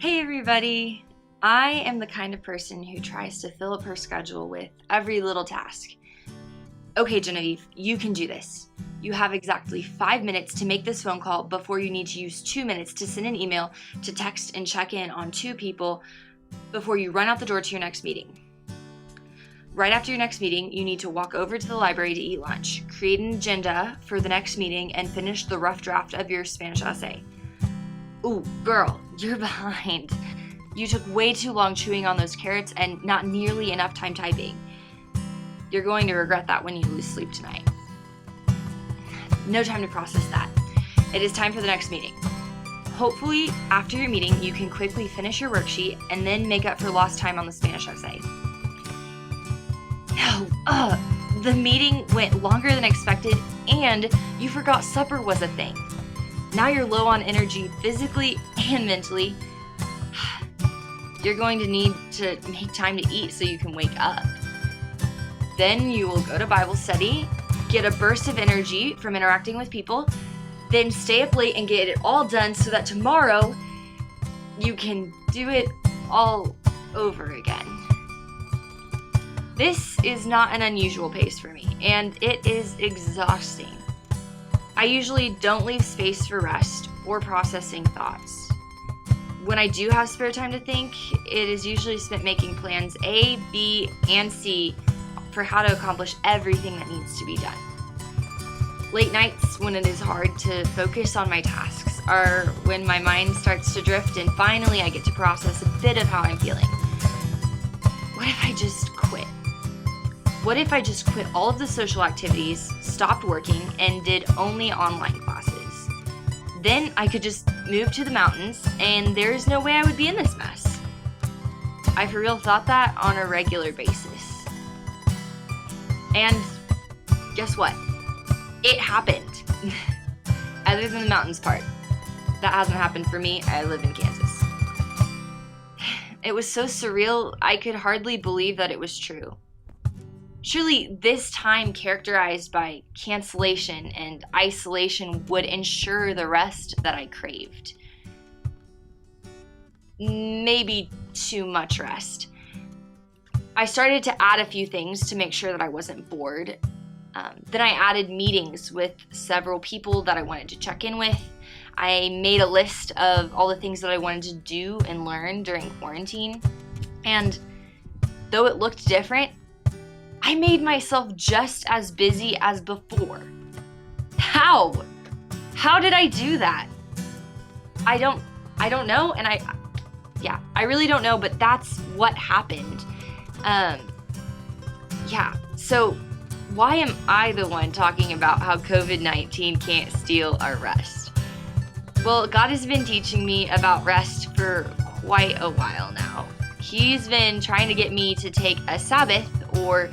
Hey everybody! I am the kind of person who tries to fill up her schedule with every little task. Okay, Genevieve, you can do this. You have exactly 5 minutes to make this phone call before you need to use 2 minutes to send an email, to text and check in on 2 people before you run out the door to your next meeting. Right after your next meeting, you need to walk over to the library to eat lunch, create an agenda for the next meeting, and finish the rough draft of your Spanish essay. Ooh, girl, you're behind. You took way too long chewing on those carrots and not nearly enough time typing. You're going to regret that when you lose sleep tonight. No time to process that. It is time for the next meeting. Hopefully, after your meeting, you can quickly finish your worksheet and then make up for lost time on the Spanish essay. No, the meeting went longer than expected and you forgot supper was a thing. Now you're low on energy physically and mentally. You're going to need to make time to eat so you can wake up. Then you will go to Bible study, get a burst of energy from interacting with people, then stay up late and get it all done so that tomorrow you can do it all over again. This is not an unusual pace for me, and it is exhausting. I usually don't leave space for rest or processing thoughts. When I do have spare time to think, it is usually spent making plans A, B, and C for how to accomplish everything that needs to be done. Late nights, when it is hard to focus on my tasks, are when my mind starts to drift and finally I get to process a bit of how I'm feeling. What if I just quit? What if I just quit all of the social activities, stopped working, and did only online classes? Then I could just move to the mountains, and there's no way I would be in this mess. I for real thought that on a regular basis. And guess what? It happened. Other than the mountains part. That hasn't happened for me. I live in Kansas. It was so surreal, I could hardly believe that it was true. Surely this time characterized by cancellation and isolation would ensure the rest that I craved. Maybe too much rest. I started to add a few things to make sure that I wasn't bored. Then I added meetings with several people that I wanted to check in with. I made a list of all the things that I wanted to do and learn during quarantine. And though it looked different, I made myself just as busy as before. How? How did I do that? I don't know, and I really don't know, but that's what happened. So why am I the one talking about how COVID-19 can't steal our rest? Well, God has been teaching me about rest for quite a while now. He's been trying to get me to take a Sabbath or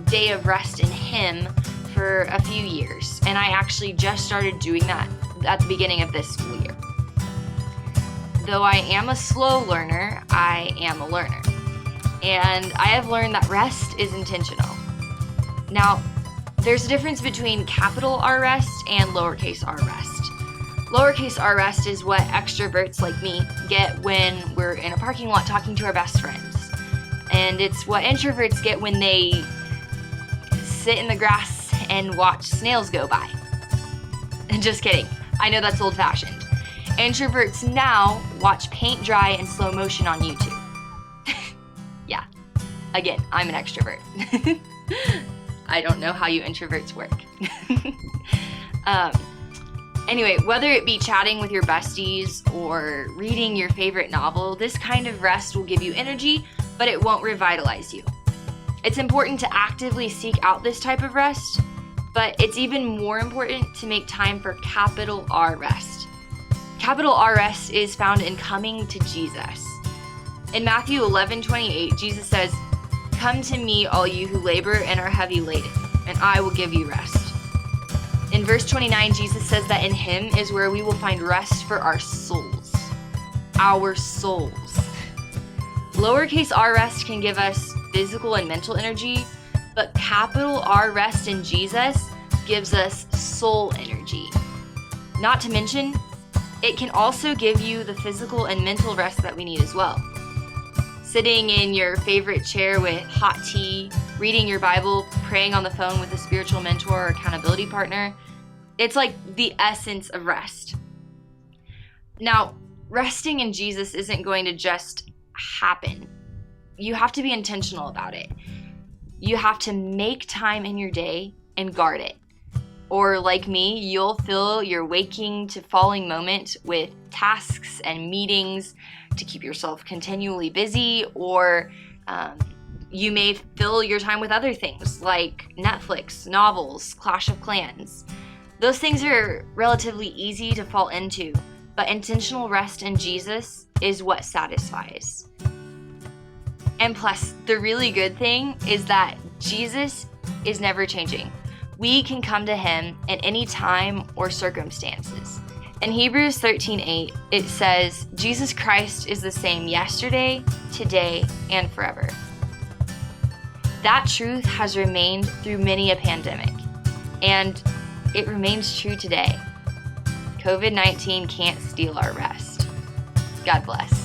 day of rest in Him for a few years, and I actually just started doing that at the beginning of this school year. Though I am a slow learner, I am a learner, and I have learned that rest is intentional. Now, there's a difference between capital R rest and lowercase r rest. Lowercase r rest is what extroverts like me get when we're in a parking lot talking to our best friends. And it's what introverts get when they sit in the grass and watch snails go by. Just kidding. I know that's old-fashioned. Introverts now watch paint dry in slow motion on YouTube. Yeah. Again, I'm an extrovert. I don't know how you introverts work. Anyway, whether it be chatting with your besties or reading your favorite novel, this kind of rest will give you energy, but it won't revitalize you. It's important to actively seek out this type of rest, but it's even more important to make time for capital R rest. Capital R rest is found in coming to Jesus. In Matthew 11:28, Jesus says, "Come to me, all you who labor and are heavy laden, and I will give you rest." In verse 29, Jesus says that in Him is where we will find rest for our souls. Our souls. Lowercase r rest can give us physical and mental energy, but capital R rest in Jesus gives us soul energy. Not to mention, it can also give you the physical and mental rest that we need as well. Sitting in your favorite chair with hot tea, reading your Bible, praying on the phone with a spiritual mentor or accountability partner, it's like the essence of rest. Now, resting in Jesus isn't going to just happen. You have to be intentional about it. You have to make time in your day and guard it. Or like me, you'll fill your waking to falling moment with tasks and meetings to keep yourself continually busy, or you may fill your time with other things like Netflix, novels, Clash of Clans. Those things are relatively easy to fall into, but intentional rest in Jesus is what satisfies. And plus, the really good thing is that Jesus is never changing. We can come to him at any time or circumstances. In Hebrews 13:8, it says, Jesus Christ is the same yesterday, today, and forever. That truth has remained through many a pandemic, and it remains true today. COVID-19 can't steal our rest. God bless.